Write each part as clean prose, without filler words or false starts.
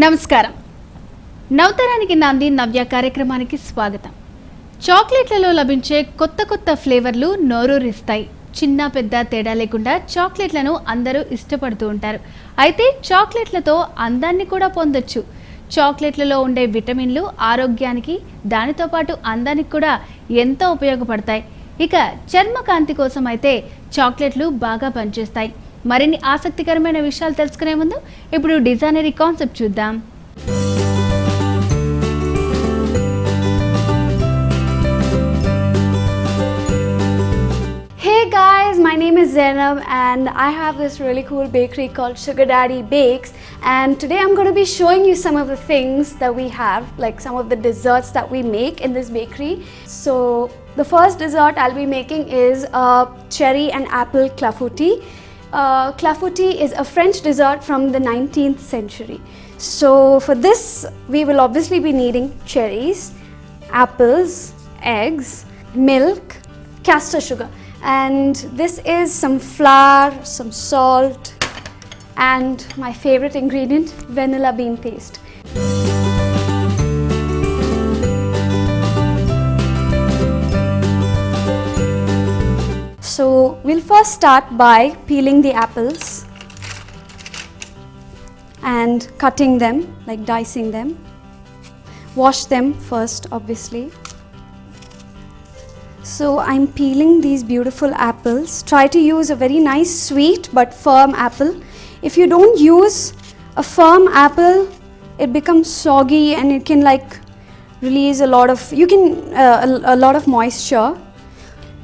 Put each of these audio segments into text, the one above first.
నమస్కారం. నవతరానికి నాంది నవ్య కార్యక్రమానికి స్వాగతం. చాక్లెట్లలో లభించే కొత్త కొత్త ఫ్లేవర్లు నోరూరిస్తాయి. చిన్న పెద్ద తేడా లేకుండా చాక్లెట్లను అందరూ ఇష్టపడుతూ ఉంటారు. అయితే చాక్లెట్లతో అందాన్ని కూడా పొందొచ్చు. చాక్లెట్లలో ఉండే విటమిన్లు ఆరోగ్యానికి, దానితో పాటు అందానికి కూడా ఎంతో ఉపయోగపడతాయి. ఇక చర్మ కాంతి కోసం అయితే చాక్లెట్లు బాగా పనిచేస్తాయి. మరిన్ని ఆసక్తికరమైన విషయాలు తెలుసుకునే ముందు ఇప్పుడు డిజైనరీ కాన్సెప్ట్ చూద్దాం. Hey guys, my name is Zainab and I have this really cool bakery called Sugar Daddy Bakes, and today I'm going to be showing you some of the things that we have, like some of the desserts that we make in this bakery. So the first dessert I'll be making is a cherry and apple clafoutis. Clafoutis is a French dessert from the 19th century. So for this we will obviously be needing cherries, apples, eggs, milk, castor sugar, and this is some flour, some salt, and my favorite ingredient, vanilla bean paste. So we'll first start by peeling the apples and cutting them, like dicing them. Wash them first, obviously. So I'm peeling these beautiful apples. Try to use a very nice sweet but firm apple. If you don't use a firm apple, it becomes soggy and it can release a lot of moisture.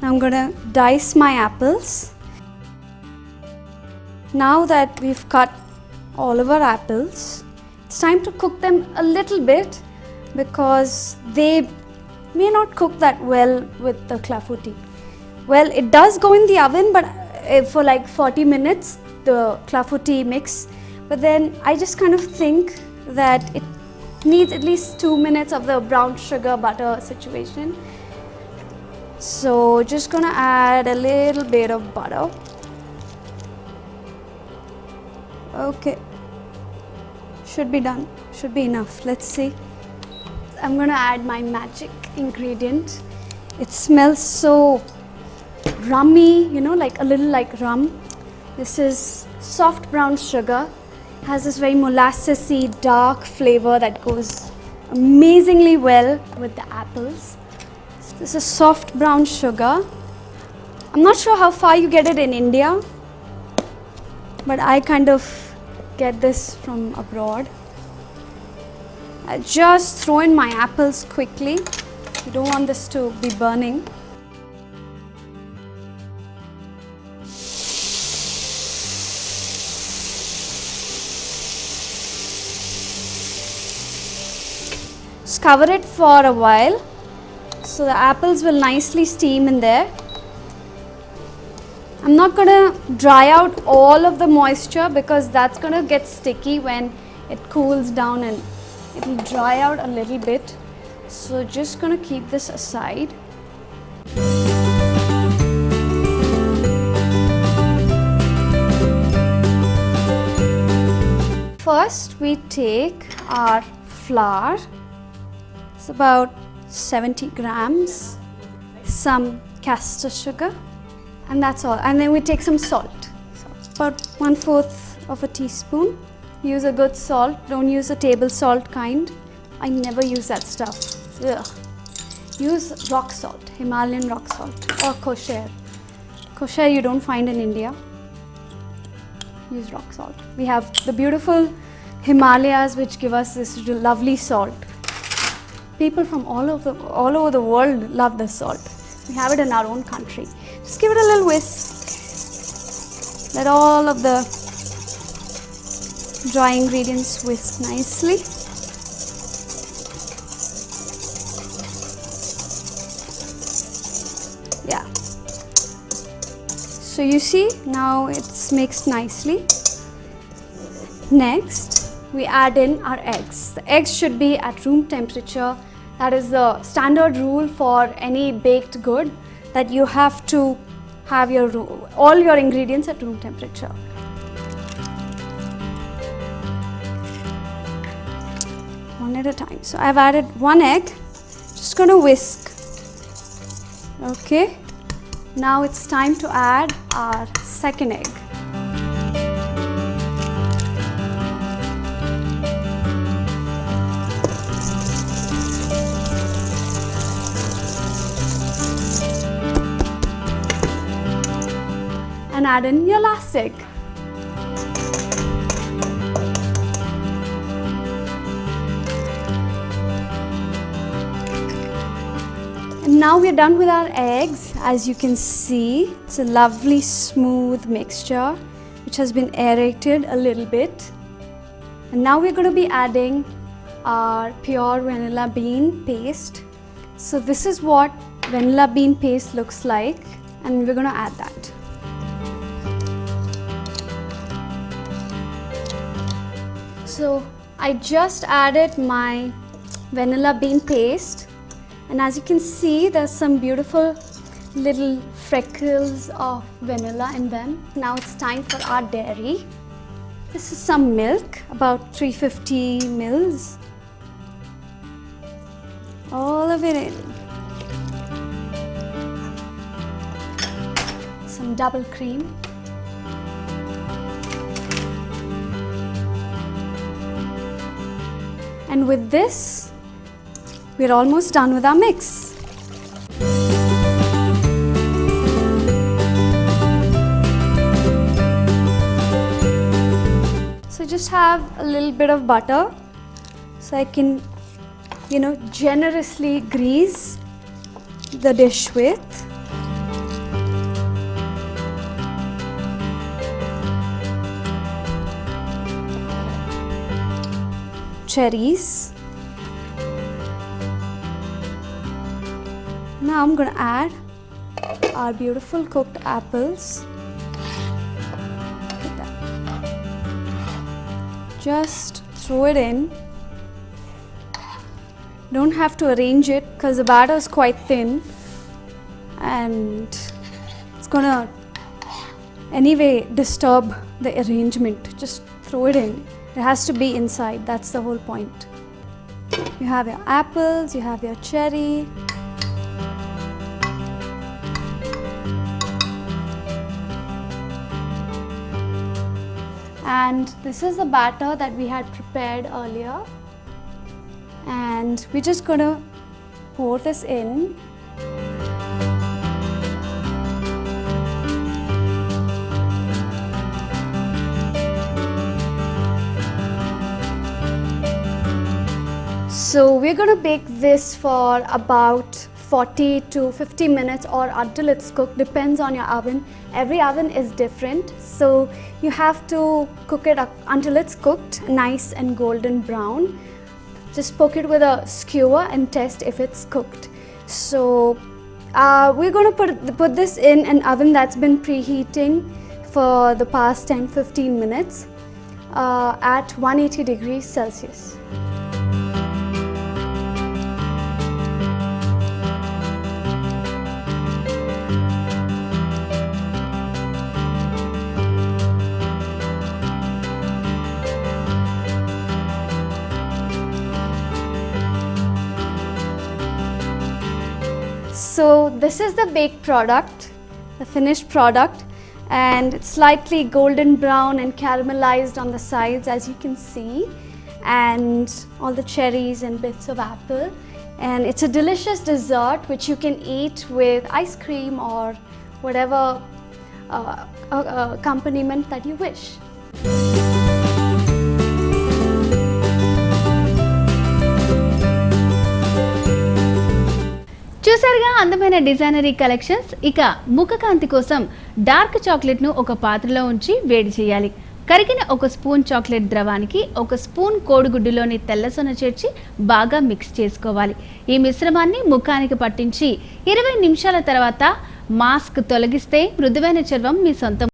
Now I'm going to dice my apples. Now that we've cut all of our apples, it's time to cook them a little bit because they may not cook that well with the clafoutis. Well, it does go in the oven, but for like 40 minutes, the clafoutis mix. But then I just kind of think that it needs at least 2 minutes of the brown sugar butter situation. So just gonna add a little bit of butter. Okay, should be done, should be enough. Let's see. I'm gonna add my magic ingredient. It smells so rummy, you know, like a little like rum. This is soft brown sugar. It has this very molassesy dark flavor that goes amazingly well with the apples. This is soft brown sugar. I'm not sure how far you get it in India, but I kind of get this from abroad. I just throw in my apples quickly. You don't want this to be burning. Just cover it for a while so the apples will nicely steam in there. I'm not going to dry out all of the moisture because that's going to get sticky when it cools down, and it will dry out a little bit. So just going to keep this aside. First we take our flour. It's about 70 grams, some castor sugar, and that's all. And then we take some salt, so about 1/4 of a teaspoon. Use a good salt, don't use a table salt kind. I never use that stuff. Ugh. Use rock salt, Himalayan rock salt, or kosher. Kosher you don't find in India. Use rock salt. We have the beautiful Himalayas which give us this lovely salt. People from all over the world love this salt. We have it in our own country. Just give it a little whisk. Let all of the dry ingredients whisk nicely. Yeah. So you see, now it's mixed nicely. Next, we add in our eggs. The eggs should be at room temperature. That is the standard rule for any baked good, that you have to have all your ingredients at room temperature. at a time. So I've added 1 egg. Just going to whisk. Okay. Now it's time to add our second egg. And add in your last egg. And now we're done with our eggs. As you can see, it's a lovely smooth mixture which has been aerated a little bit. And now we're going to be adding our pure vanilla bean paste. So this is what vanilla bean paste looks like, and we're going to add that. So I just added my vanilla bean paste, and as you can see, there's some beautiful little freckles of vanilla in them. Now it's time for our dairy. This is some milk, about 350 mils. All of it in. Some double cream. And with this, we're almost done with our mix. So just have a little bit of butter so I can, generously grease the dish with. Cherries. Now I'm going to add our beautiful cooked apples. Look at that. Just throw it in. Don't have to arrange it because the batter is quite thin and it's going to anyway disturb the arrangement. Just throw it in. It has to be inside, that's the whole point. You have your apples, you have your cherry. And this is the batter that we had prepared earlier. And we're just going to pour this in. So we're going to bake this for about 40 to 50 minutes or until it's cooked, depends on your oven. Every oven is different, so you have to cook it up until it's cooked nice and golden brown. Just poke it with a skewer and test if it's cooked. So we're going to put this in an oven that's been preheating for the past 10-15 minutes at 180 degrees Celsius. So this is the baked product, the finished product, and it's slightly golden brown and caramelized on the sides, as you can see, and all the cherries and bits of apple. And it's a delicious dessert which you can eat with ice cream or whatever accompaniment that you wish. చూసారుగా అందమైన designery collections. ఇక ముఖ కాంతి కోసం dark chocolate ను ఒక పాత్రలో ఉంచి వేడి చేయాలి. కరిగిన ఒక స్పూన్ చాక్లెట్ ద్రవానికి ఒక స్పూన్ కోడిగుడ్డులోని తెల్లసొన చేర్చి బాగా మిక్స్ చేసుకోవాలి. ఈ మిశ్రమాన్ని ముఖానికి పట్టించి 20 నిమిషాల తర్వాత మాస్క్ తొలగిస్తే మృదువైన చర్మం మీ సొంతం.